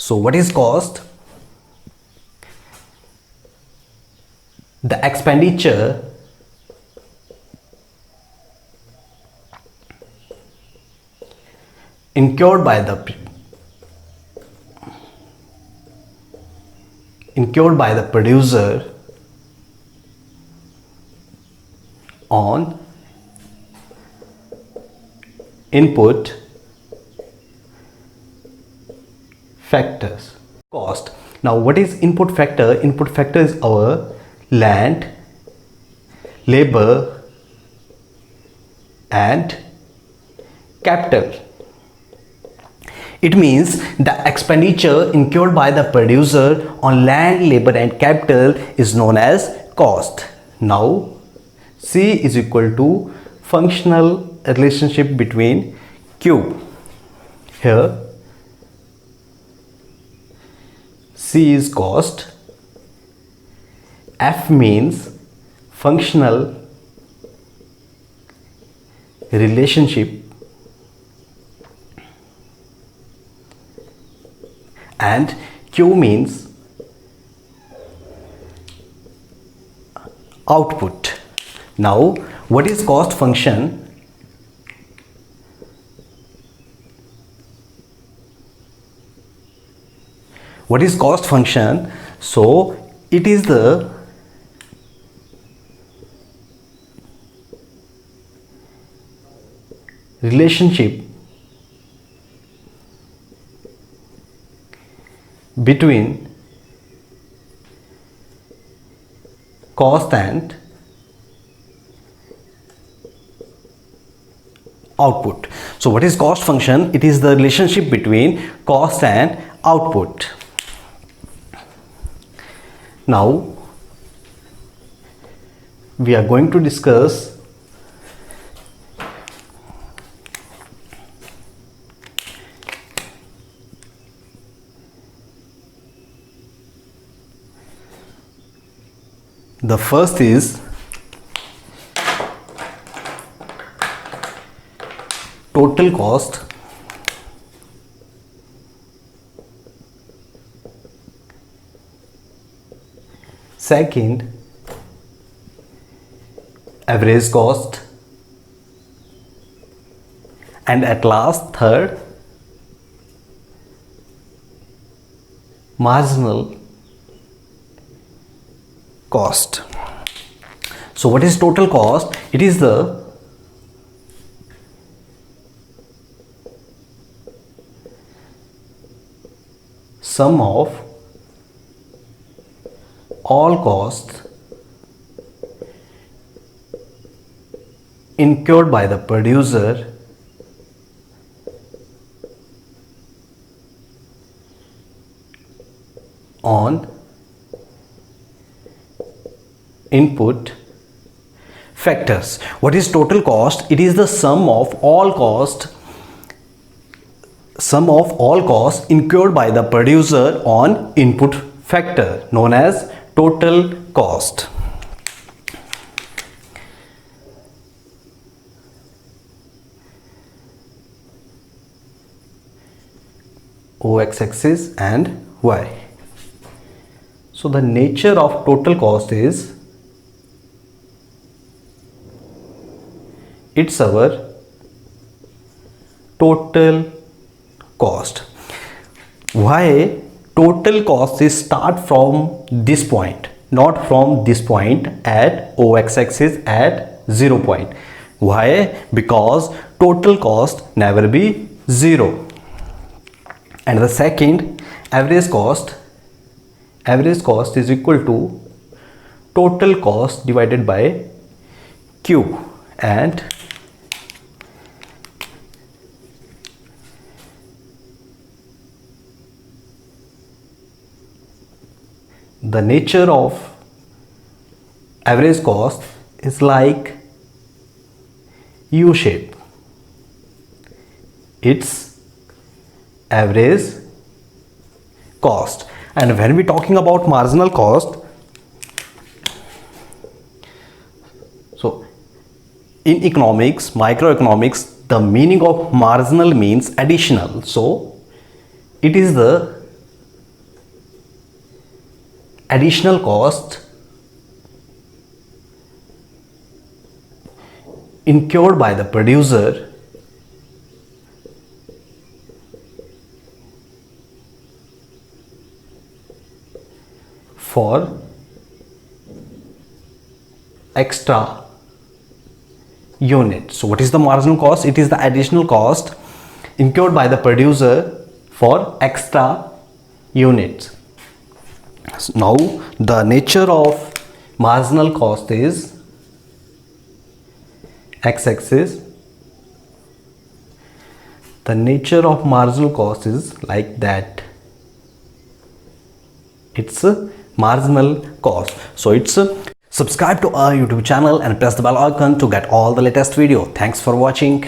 So what is cost? The expenditure incurred by the producer on input factors. Cost. Now what is input factor? Input factor is our land, labor and capital. It means the expenditure incurred by the producer on land, labor and capital is known as cost. Now C is equal to functional relationship between Q. Here C is cost, F means functional relationship and Q means output. Now what is cost function? What is cost function? So it is the relationship between cost and output. So what is cost function? It is the relationship between cost and output. Now we are going to discuss the first is total cost. Second, average cost. And at last, third, marginal cost. So what is total cost? It is the sum of all costs incurred by the producer on input factors. What is total cost? It is the sum of all costs incurred by the producer on input factor, known as total cost. X-axis and Y. So the nature of total cost is it's our total cost. Why total cost is start from this point, not from this point at x-axis at 0 point. Why? Because total cost never be 0. And the second, average cost. Average cost is equal to total cost divided by Q, and the nature of average cost is like U shape. It's average cost. And when we talking about marginal cost, so in economics, microeconomics, the meaning of marginal means additional. So it is the additional cost incurred by the producer for extra unit. So what is the marginal cost? It is the additional cost incurred by the producer for extra units. So now the nature of marginal cost is x-axis. The nature of marginal cost is like that. It's a marginal cost. So it's subscribe to our YouTube channel and press the bell icon to get all the latest video. Thanks for watching.